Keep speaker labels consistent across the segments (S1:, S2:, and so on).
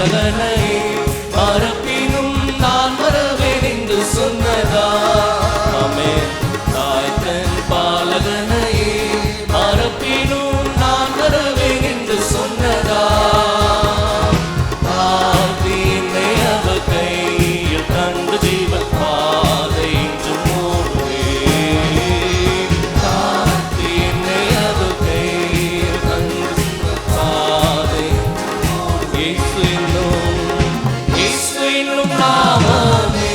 S1: பாலகனை மறப்பினும் நான் மறவேன் என்று சொன்னதா. ஆமென். தாய் தன் பாலகனை மறப்பினும் நான் மறவேன் என்று சொன்னதா. என்னை அவர் கையில் கண்டு ஜீவ பாதை என்றும் ஓடுவேன். என்னை அவர் கையில் கண்டு ஜீவ பாதை இயேசு என்னும் நாமமே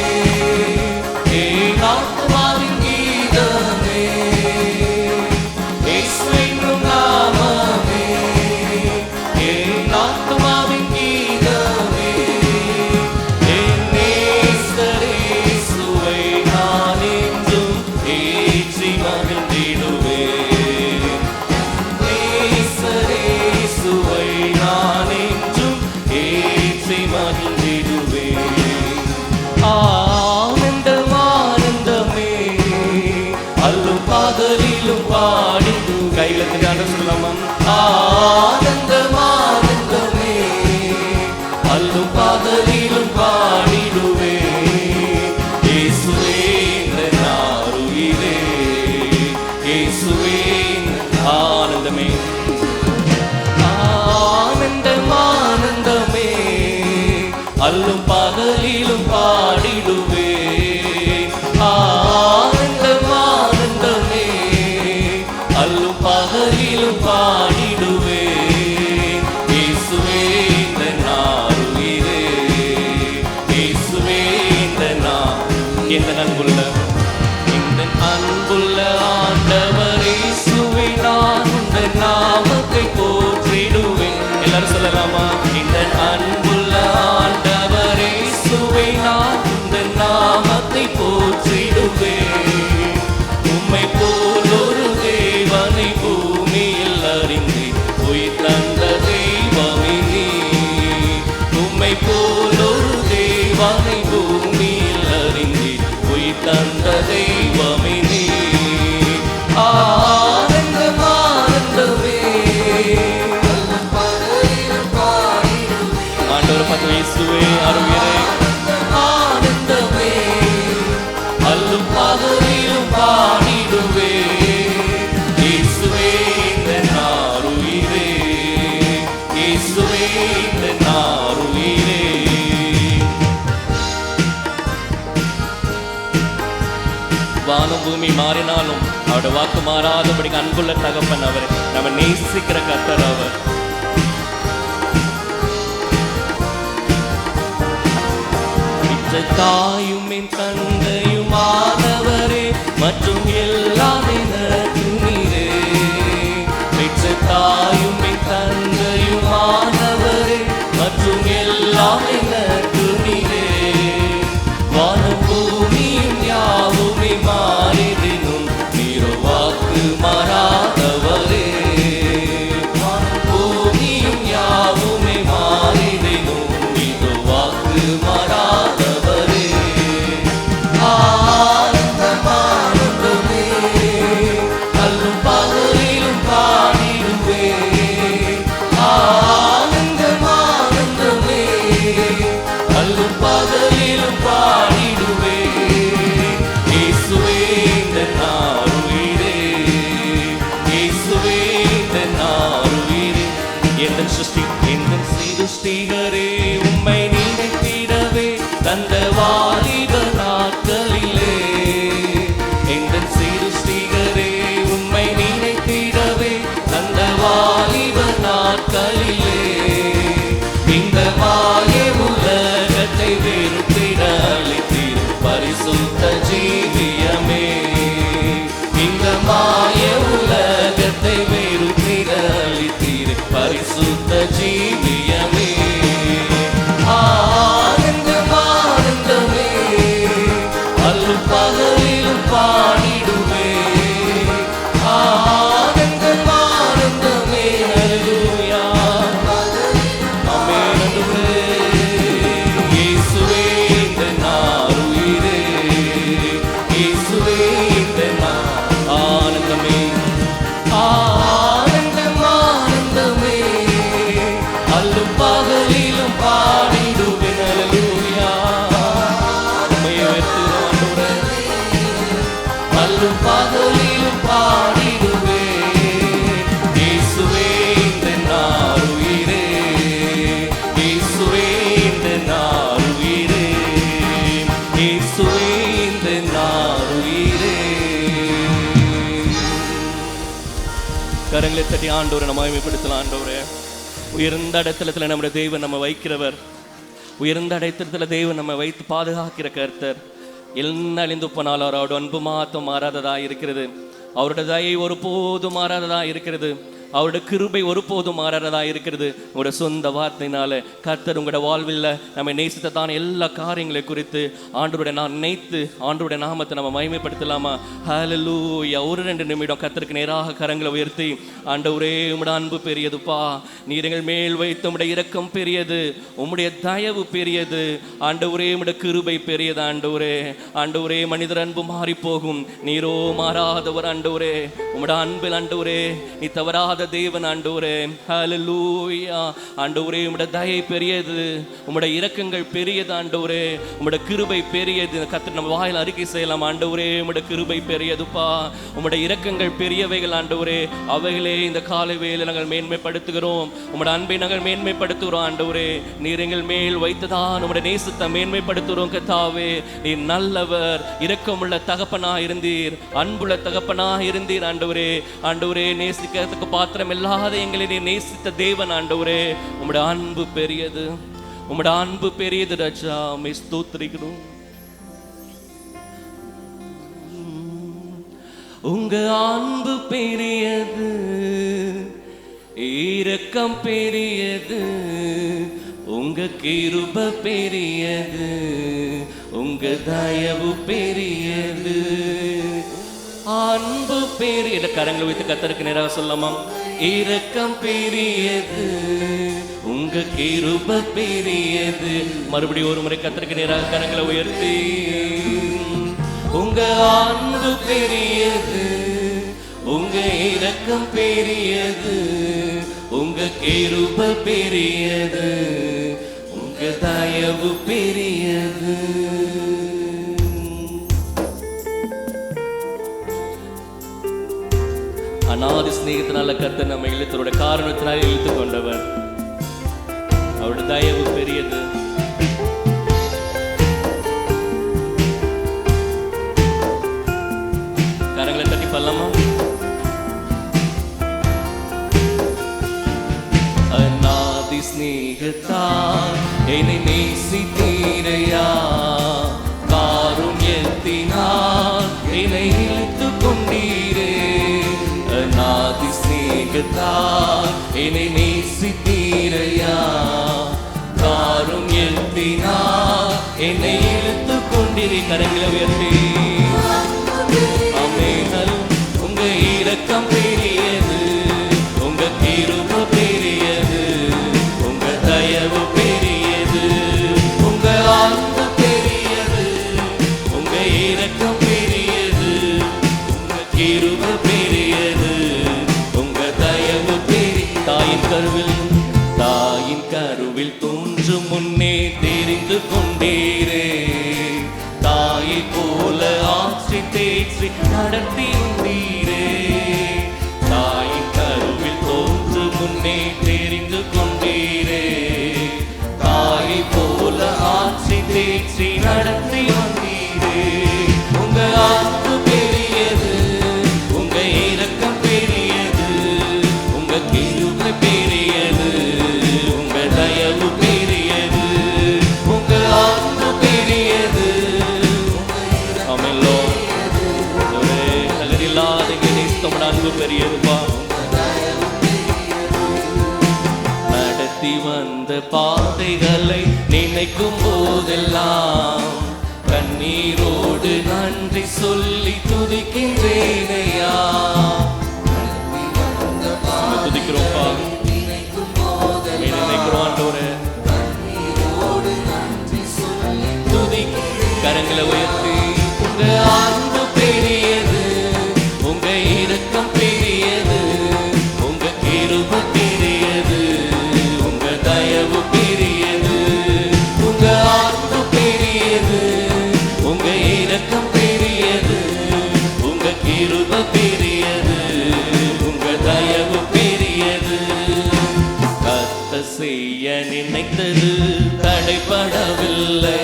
S1: என் ஆத்துமாவின் கீதமே. இயேசு என்னும் நாமமே என் ஆத்துமாவின் கீதமே. என் நேசர் இயேசுவை நான் என்றும் ஏற்றி மகிழ்ந்திடுவேன். நேசர் இயேசுவை நான் என்றும் ஏற்றி மகிழ்ந்திடுவேன். ஆனந்தம் ஆனந்தமே அல்லும் பகலிலும் பாடிடு. கையிலத்துக்கு ஆண்டு சொல்லலாமா? ஆனந்தம் ஆனந்தமே அல்லும் பகலிலும் பாடிடுவேன். இயேசுவே நாருயிரே இயேசுவே ஆனந்தமே. ஆனந்தம் ஆனந்தமே அல்லும் பகலிலும் பாடிடுவேன். ஆனந்தம் ஆனந்தமே அல்லும் பகலிலும் பாடிடுவேன். இயேசுவே நாருயிரே இயேசுவே எந்த அன்புள்ள ஆண்டவர் இயேசுவை நான் உங்கள் நாமத்தை போற்றிடுவேன். எல்லாரும் சொல்லலாமா? இந்த அன்புள்ள ஆண்டவர் இயேசுவை நான் உங்கள் நாமத்தை போற்றிடுவேன். உம்மை போல் ஒரு தேவனை பூமியில் அறிந்து உயிர் தந்த தெய்வமே நீ. உம்மை போல் ஒரு தேவனை பூமியில் அறிந்து உயிர் தந்த தெய்வமே நீ. ஆனந்தம் ஆனந்தமே ஆண்டவர் பார்த்து இயேசுவே அருகிலே. ஆனந்தமே அல்லும் பகலிலும் பாடிடுவேன். இயேசுவே நாருயிரே இயேசுவே நாருயிரே. வானம் பூமி மாறினாலும் அவருடைய வாக்கு மாறாதபடிக்கு அன்புள்ள தகப்பன் அவர். நம்ம நேசிக்கிற கர்த்தர் அவர். தாயும் என் தந்தையுமானவரே மற்றும் எல்லாம் எனக்கு நீரே. பெற்ற தாயும் என் தந்தையுமானவரே மற்றும் எல்லாம் எனக்கு நீரே. வானம் பூமியும் யாவுமே மாறிடினும் நீரோ வாக்கு மாறாதவரே. வானம் பூமியும் யாவுமே மாறிடினும் நீரோ வாக்கு மாறாதவரே. ஆனந்தம் ஆனந்தமே அல்லும் பகலிலும் பாடிடுவேன். ஆனந்தம் ஆனந்தமே அல்லும் பகலிலும் பாடிடுவேன். இயேசுவே நாருயிரே இயேசுவே நாருயிரே. எந்தன் சிருஷ்டி எந்தன் சிருஷ்டிகரே உம்மை நினைத்திடவே தந்த வாலிப நாட்களிலே. எந்தன் சிருஷ்டிகரே உம்மை நினைத்திடவே தந்த வாலிப நாட்களிலே. இந்த மாய உலகத்தை வெறுத்திட அளித்தீர் பரிசுத்த ஜீவியமே. இந்த மாய உலகத்தை வெறுத்திட அளித்தீர் பரிசுத்த ஜீவியமே. ஆனந்தம் ஆனந்தமே அல்லும் பகலிலும் பாடிடுவேன். ஆனந்தம் ஆனந்தமே அல்லேலூயா ஆமென். இயேசுவே நாருயிரே இயேசுவே ஆனந்தமே. ஆனந்தம் ஆனந்தமே அல்லும் பகலிலும் பாடிடுவே. இயேசுவே இந்த நாருயிரே, இயேசுவே இந்த நாருயிரே, இயேசுவே இந்த நாருயிரே. கரங்களை தட்டி ஆண்டவரை நம்ம மகிமைப்படுத்தலாம். ஆண்டவரே, உயர்ந்த இடத்துல நம்முடைய தெய்வம் நம்ம வைக்கிறவர், உயர்ந்த இடத்துல தெய்வம் நம்ம வைத்து பாதுகாக்கிற கர்த்தர். என்ன அழிந்து போனால் அவரோட அன்பு மாத்தம் மாறாததா இருக்கிறது, அவருடைய தயை ஒருபோதும் மாறாததா இருக்கிறது, அவருடைய கிருபை ஒருபோதும் மாறாததா இருக்கிறது. உங்களோட சொந்த வார்த்தையினால கர்த்தர் உங்களோட வாழ்வில் நம்ம நேசித்ததான எல்லா காரியங்களை குறித்து ஆண்டவருடைய நான் நினைத்து ஆண்டவருடைய நாமத்தை நம்ம மகிமைப்படுத்தலாமா? ஹல்லேலூயா. ஒரு 2 நிமிடம் கர்த்தருக்கு நேராக கரங்களை உயர்த்தி, ஆண்டவரே உம்முடைய அன்பு பெரியதுப்பா, நீர் எங்கள் மேல் வைத்து உம்முடைய இரக்கம் பெரியது, உம்முடைய தயவு பெரியது, ஆண்டவரே உம்முடைய கிருபை பெரியது. ஆண்டவரே, ஆண்டவரே மனிதர் அன்பு மாறி போகும், நீரோ மாறாதவர். ஆண்டவரே உம்முடைய அன்பில் ஆண்டவரே நீ தவறாத தேவன். ஆண்டவரே ஹல்லேலூயா. ஆண்டவரே உம்முடைய தயை பெரியது, உம்முடைய இரக்கங்கள் பெரியது. ஆண்டவரே உம்முடைய கிருபை பெரியது. கர்த்தர் நம்ம வாயில் அறிக்கை செய்யலாம். ஆண்டவரே உம்முடைய கிருபை பெரியதுப்பா, உம்முடைய இரக்கங்கள் பெரியவைகள். ஆண்டவரே அவைகளே இந்த காலை வேளையில் நாங்கள் மேன்மைப்படுத்துகிறோம், உம்முடைய அன்பை நாங்கள் மேன்மைப்படுத்துகிறோம். ஆண்டவரே நீர் எங்கள் மேல் வைத்ததான் உம்முடைய நேசத்தை மேன்மைப்படுத்துகிறோம். கர்த்தாவே நீர் நல்லவர், இரக்கமுள்ள தகப்பனா இருந்தீர், அன்புள்ள தகப்பனா இருந்தீர். ஆண்டவரே, ஆண்டவரே நேசிக்கிறதுக்கு பாத்திரம் இல்லாத எங்களை நீ நேசித்த தேவன். ஆண்டவரே உம்முடைய அன்பு பெரியது, உம்முடைய அன்பு பெரியது. ராஜா உம்மை ஸ்தோத்திரிக்கிறோம். உங்க அன்பு பெரியது, இரக்கம் பெரியது, உங்க கிருபை பெரியது, உங்க தயவு பெரியது, அன்பு பெரியது. கரங்களை வைத்து கர்த்தருக்கு நேராக சொல்லலாமா? இரக்கம் பெரியது, உங்க கிருபை பெரியது. மறுபடியும் ஒரு முறை கர்த்தருக்கு நேராக கரங்களை உயர்த்தி, உங்க அன்பு பெரியது, உங்க இரக்கம் பெரியது, உங்க கிருபை பெரியது, உங்க தயவு பெரியது. அநாதி ஸ்நேகத்தினால கர்த்தர் நம்ம இழுத்தரோட காரணத்தினால இழுத்து கொண்டவர். அவருடைய தயவு பெரியது. கரங்களை தட்டி பல்லமா? அநாதி ஸ்நேகத்தால் என்னை நேசித்தீரையா, காருண்யத்தினால் என்னை இழுத்து கொண்டீரே. அநாதி ஸ்நேகத்தால் என்னை நேசித்தீரையா, காருண்யத்தினால் என்னை இழுத்து கொண்டீரே. கரங்களை உயர்த்தி ஆமென். உங்க இரக்கம் பெரியது, உங்க கிருபை பெரியது, உங்க தயவு பெரியது, உங்க அன்பு பெரியது, உங்க இரக்கம் பெரியது, உங்க கிருபை பெரியது, உங்க தயவு பெரியது. தாயின் கருவில் தோன்றும் முன்னே தெரிந்து கொண்டீரே, தாயை போல ஆற்றி தேற்றி நடத்தி வந்தீரே. தாயின் கருவில் தோன்றும் முன்னே தெரிந்து கொண்டீரே, தாயை போல ஆற்றி தேற்றி நடத்தி வந்தீரே. உங்க அன்பு பெரியது, உங்க இரக்கம் பெரியது, உங்க கிருபை பெரியது, உங்க தயவு பெரியது, உங்க அன்பு பெரியது. ஆமென் லார்ட். ஒரே தகுதியில்லாத நேசத்தோட அன்பு பெரியதுப்பா. நடத்தி வந்த பாதைகளை நினைக்கும் போதெல்லாம் கண்ணீரோடு நன்றி சொல்லி துதிக்கின்றேனையா. துதிக்கிறோம்ப்பா, நினைக்கிறோம் ஆண்டவரே. துதி கரங்களை உயர்த்தி, உங்க அன்பு பெரியது, உங்க இரக்கம் பெரியது, உங்க கிருபை பெரியது, உங்க தயவு பெரியது, உங்க அன்பு பெரியது, உங்க இரக்கம் பெரியது, நினைத்தது தடைபடவில்லை,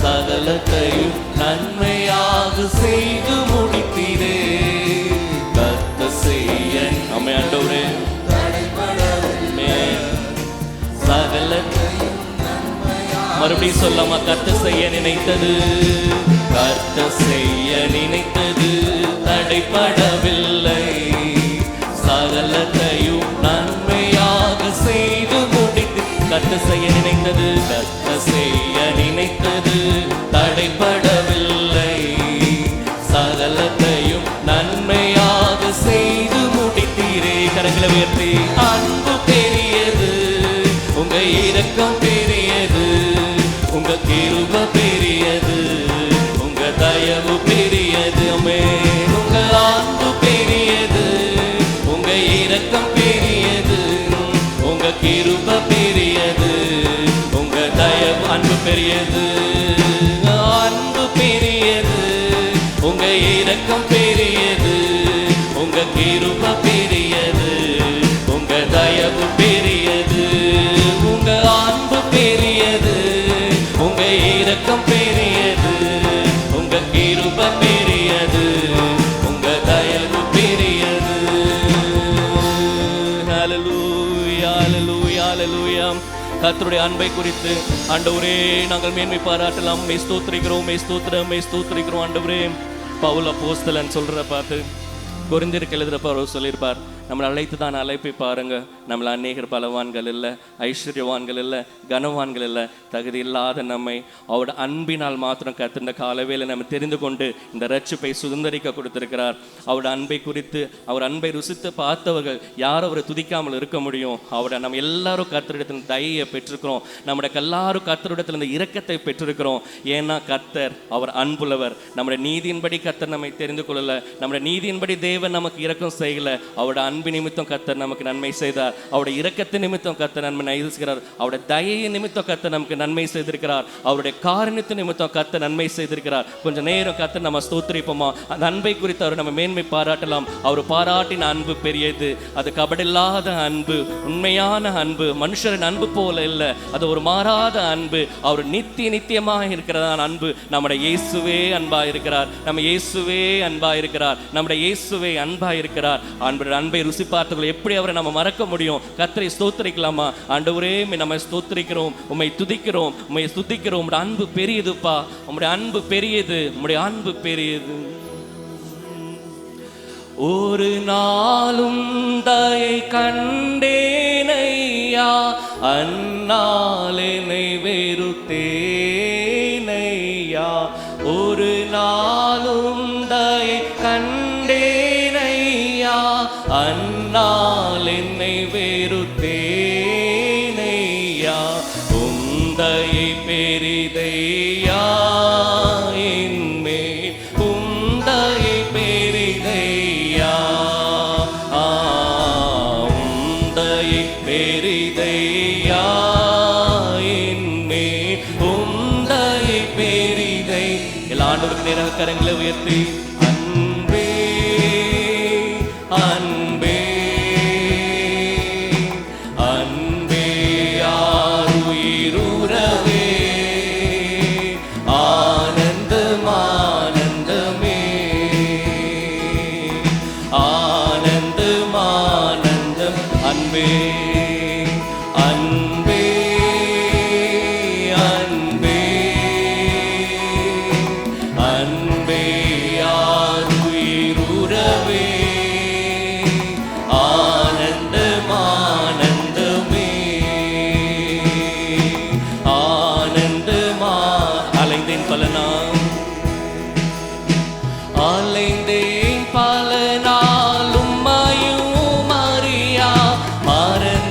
S1: சகலத்தையும் நன்மையாக செய்து முடித்தீரே. கர்த்தர் செய்ய ஆமென் ஆண்டவரே, சகலத்தையும் மறுபடியும் சொல்லாமா? கர்த்தர் செய்ய நினைத்தது, கர்த்தர் செய்ய நினைத்தது தடைபடவில்லை, சகலத்தையும் நன்மையாக செய்து முடித்து. கர்த்தர் செய்ய நினைத்தது, கர்த்தர் செய்ய நினைத்தது தடைபடவில்லை, சகலத்தையும் நன்மையாக செய்து முடித்தீரே. கரங்களை உயர்த்தி, அன்பு பெரியது, உங்க இரக்கம் பெரியது, உங்க கிருபை பெரியது, உங்க தயவு பெரியது. ஆமென். உங்க அன்பு பெரியது, உங்க இரக்கம் பெரியது, உங்க கிருபை பெரியது, உங்க தயவு. அன்பு பெரியது, அன்பு பெரியது, உங்க இரக்கம் பெரியது, உங்க கிருபை பெரியது, உங்க தயவு பெரியது. உங்க அன்பு பெரியது, உங்க இரக்கம் பெரியது, உங்க கிருபை பெரியது, உங்க தயவு பெரியது. ஹல்லேலூயா, ஹல்லேலூயா, ஹல்லேலூயா. கர்த்தருடைய அன்பை குறித்து ஆண்டவரே நாங்கள் மேன்மை பாராட்டலாம். மே ஸ்தோத்திரிக்கிறோம், மே ஸ்தோத்திரம், மே ஸ்தோத்திரிக்கிறோம் ஆண்டவரே. பவுல் அப்போஸ்தலன் சொல்ற பார்த்து கொரிந்தியருக்கு எழுதுறப்ப அவர் சொல்லியிருப்பார், நம்மளை அழைத்து தான் அழைப்பை பாருங்க, நம்மளை அநேகர் பலவான்கள் இல்லை, ஐஸ்வர்யவான்கள் இல்லை, கனவான்கள் இல்லை, தகுதி இல்லாத நம்மை அவரோட அன்பினால் மாத்திரம் கர்த்தர் இந்த காலவேளை நம்ம தெரிந்து கொண்டு இந்த ரட்சிப்பை சுதந்திரிக்க கொடுத்திருக்கிறார். அவரோட அன்பை குறித்து, அவர் அன்பை ருசித்து பார்த்தவர்கள் யாரும் அவரை துதிக்காமல் இருக்க முடியும்? அவரோட நம்ம எல்லாரும் கர்த்தரிடத்தில் தயையை பெற்றிருக்கிறோம், நம்முடைய எல்லாரும் கர்த்தரிடத்தில் இந்த இரக்கத்தை பெற்றிருக்கிறோம். ஏன்னா கர்த்தர் அவர் அன்புள்ளவர். நம்முடைய நீதியின்படி கர்த்தர் நம்மை தெரிந்து கொள்ளல, நம்முடைய நீதியின்படி தேவன் நமக்கு இரக்கம் செய்யல. அவரோட அன்பு நிமித்தம் கர்த்தர் நமக்கு நன்மை செய்தார், அவருடைய இரக்கத்து நிமித்தம் கர்த்தர் நன்மை செய்திருக்கிறார், அவருடைய தயையை நிமித்தம் கர்த்தர் நமக்கு நன்மை செய்திருக்கிறார், அவருடைய காரணத்து நிமித்தம் கர்த்தர் நன்மை செய்திருக்கிறார். கொஞ்சம் நேரம் கர்த்தர் நம்ம ஸ்தோத்திரிப்போமா? அந்த அன்பை குறித்து அவர் நம்ம மேன்மை பாராட்டலாம். அவர் பாராட்டின அன்பு பெரியது, அது கபடில்லாத அன்பு, உண்மையான அன்பு, மனுஷரின் அன்பு போல இல்லை, அது ஒரு மாறாத அன்பு. அவர் நித்தியமாக இருக்கிறதான அன்பு. நம்முடைய இயேசுவே அன்பா இருக்கிறார், நம்ம இயேசுவே அன்பா இருக்கிறார், நம்முடைய இயேசுவே அன்பா இருக்கிறார். அன்பை ருசி பார்த்தவர்கள் எப்படி அவரை நம்ம மறக்க முடியும்? கர்த்தரை ஸ்தோத்திரிக்கலாமா? ஆண்டவரே நம்ம ஸ்தோத்திரிக்கிறோம், உம்மை துதிக்கிறோம், உம்மை ஸ்துதிக்கிறோம். உம்முடைய அன்பு பெரியதுப்பா, உம்முடைய அன்பு பெரியது, உம்முடைய அன்பு பெரியது. ஒரு நாளும் தயை கண்டேனையா, அந்நாள் என்னை வெறுத்தேனையா. ஒரு நாளும் தயை கண்டேனையா, அந்நாள் என்னை வெறுத்தேனையா. உந்தையை பெரிதையா என்மேல், உந்தையை பெரிதையா, உந்தையை பெரிதையா என்மேல், உந்தையை பெரிதை. எல்லா ஆண்டவருக்கு நேராக கரங்களை உயர்த்தி, அன்பே அன்பே அன்பே ஆருயிருவே, ஆனந்தம் ஆனந்தமே, ஆனந்தம் ஆனந்தம். அன்பே அன்பே அன்பே அன்பே ஆருயிருவே, ஆனந்தம் ஆனந்தமே, ஆனந்தமா. அலைந்தேன் பல நாள், அலைந்தேன் பல நாளும் அறியா, மறந்தேன்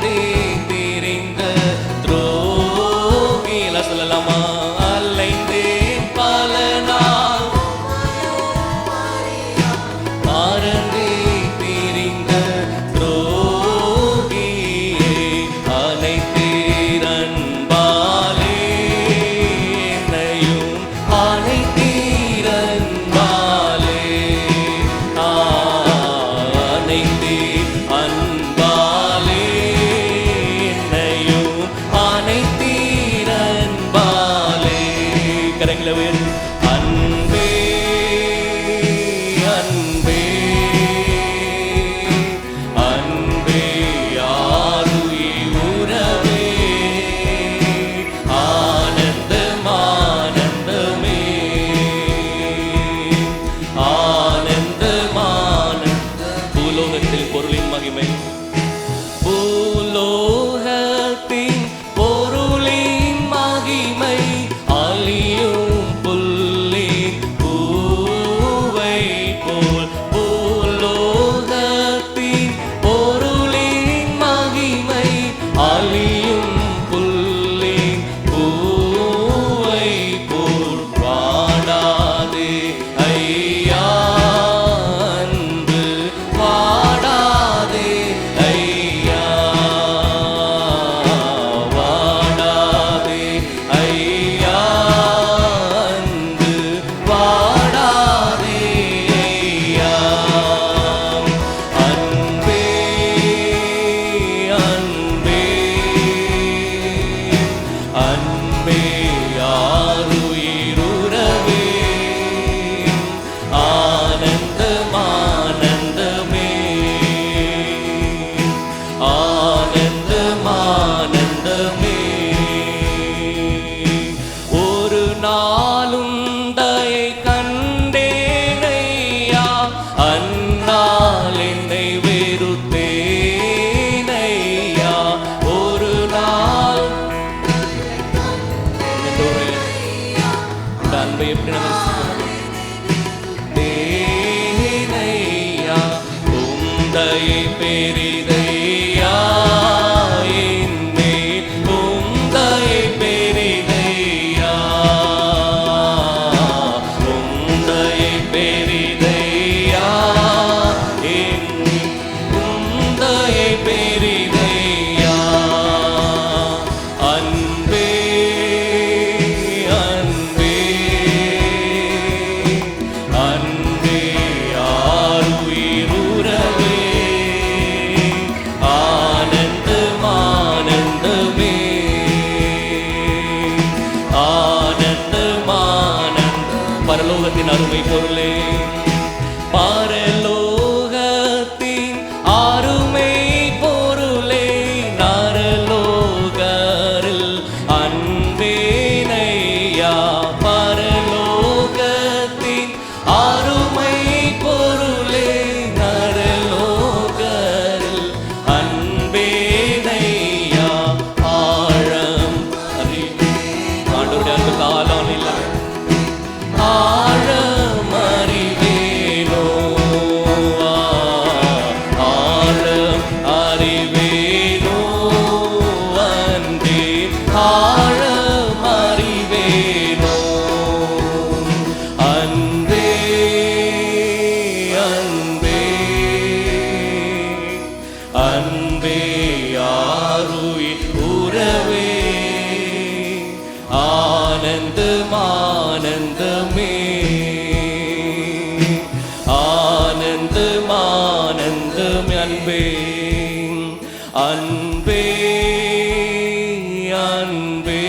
S1: உந்தயை பெரிதையா என்னேல் உந்தயை பெரிதையா உந்தயை பெரிதையா என்னேல் உந்தயை பெரிதையா அன்பே அன்பே அன்பே ஆருயிருவே ஆனந்தம் ஆனந்தமே ஆனந்தம் ஆனந்தம் பரலோகத்தின் அருமை பொருளே பரலோகத்தின் அருமை பொருளே நரலோகரில் அன்பேனையா பரலோகத்தின் அருமை பொருளே நரலோகரில் அன்பேனையா ஆழம் அறிவே ஆண்டவருடைய அன்பு காலம் இல்லை ஆழம் அறிவேனோ ஆழம் அறிவேனோ அன்பே ஆழம் அறிவேனோ அன்பே அன்பே அன்பே ஆருயிர் உறவே ஆனந்தம் ஆனந்தமே ஆனந்தம் ஆனந்தம் அன்பே அன்பே அன்பே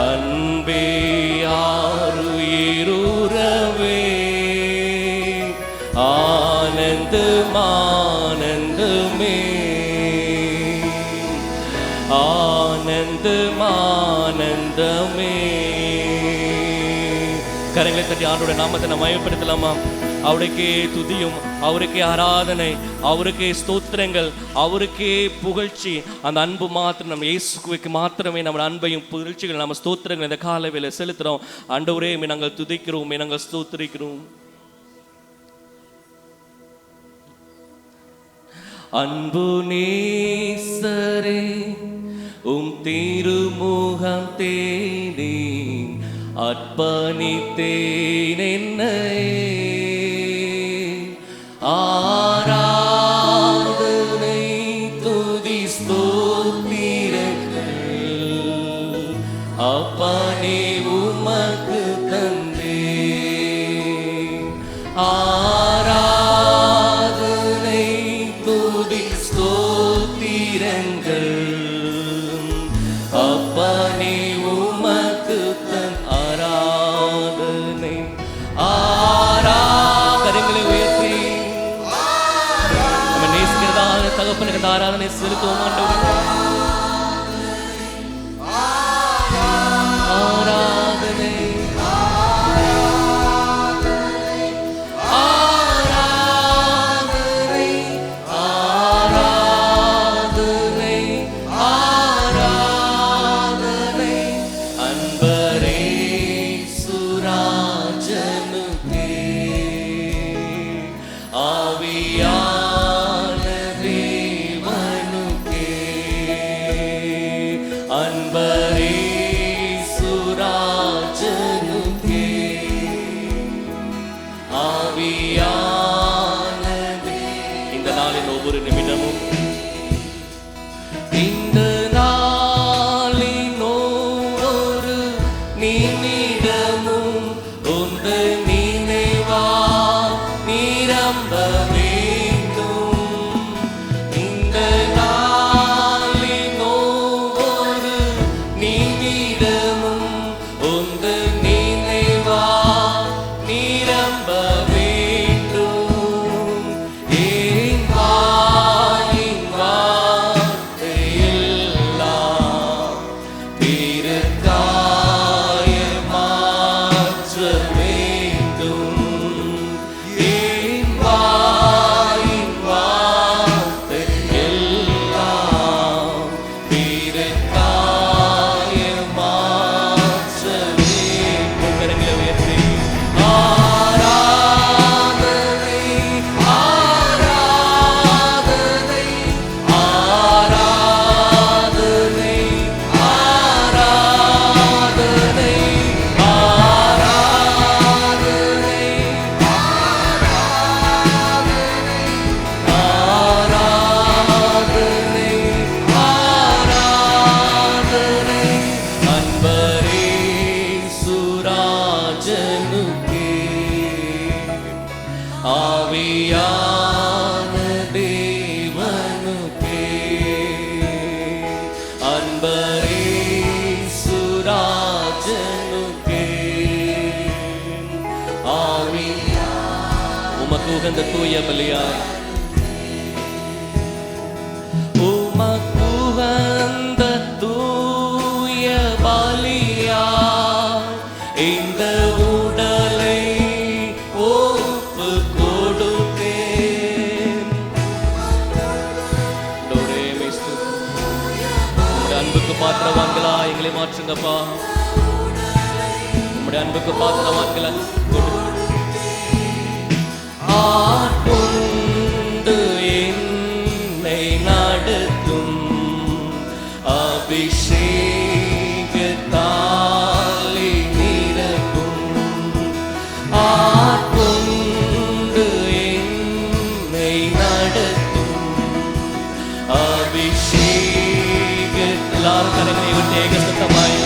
S1: அன்பே ஆருயிருவே ஆனந்தம் ஆனந்தமே ஆனந்தம் ஆனந்தமே கரங்களை தட்டி ஆண்டோட நாமத்தை நம்ம மயப்படுத்தலாமா அவருக்கே துதியும் அவருக்கே ஆராதனை அவருக்கே ஸ்தோத்திரங்கள் அவருக்கே புகழ்ச்சி அந்த அன்பு மாத்திரம் நம்ம இயேசுவுக்கு மாத்திரமே நம்ம அன்பையும் புகழ்ச்சிகள் நம்ம ஸ்தோத்திரங்கள் இந்த காலவேளை செலுத்துறோம் ஆண்டவரே நாங்கள் துதிக்கிறோம் நாங்கள் ஸ்தோத்திரிக்கிறோம் அன்பு நேசரே உம் திருமுகம் தேடி அர்ப்பணித்தேன் என்னையே ஆராதனை துதி ஸ்தோத்திரங்கள் அப்பனே உமக்கு தந்தேன் ஆராதனை துதி ஸ்தோத்திரங்கள் அப்பனே உமக்கு தன் ஆராதனை ஆராதனை உயர்த்தி நம்ம நேசிக்கிறதான தகப்பனுக்கு அந்த ஆராதனை செலுத்துவோம் ஆண்டவரே ஆராதனை இந்த நாளின் ஒவ்வொரு நிமிடமும் இந்த நாளின் ஒவ்வொரு நிமிடமும் உந்த நினைவா நிரம்ப வேண்டும் இந்த நாளின் ஒவ்வொரு நிமிடமும் உந்த நினைவா நிரம்ப உமக்கு உகந்த தூய பலியாய் உமக்கு உகந்த தூய பலியாய் இந்த உடலை ஒப்பு கொடுத்தேன். அன்புக்கு பாத்திரவான்களா எங்களை மாற்றுங்கப்பா. உம்முடைய அன்புக்கு பாத்திரவான்களா ஆட்கொண்டு என்னை நடத்தும் அபிஷேகத்தாலே நிரப்பும். ஆட்கொண்டு என்னை நடத்தும் அபிஷேக எல்லாரும் கரங்களை விட்டு ஏகசத்தமாய்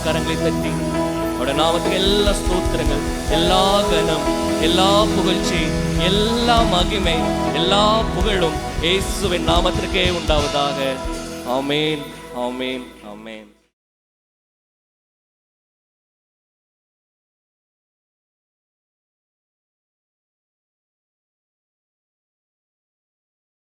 S1: கரங்களை தட்டி அவருடைய நாமத்துக்கு எல்லா ஸ்தோத்திரங்கள், எல்லா கனம், எல்லா புகழ்ச்சி, எல்லா மகிமை, எல்லா புகழும் இயேசுவின் நாமத்திற்கே உண்டாவதாக. ஆமென், ஆமென், ஆமென்.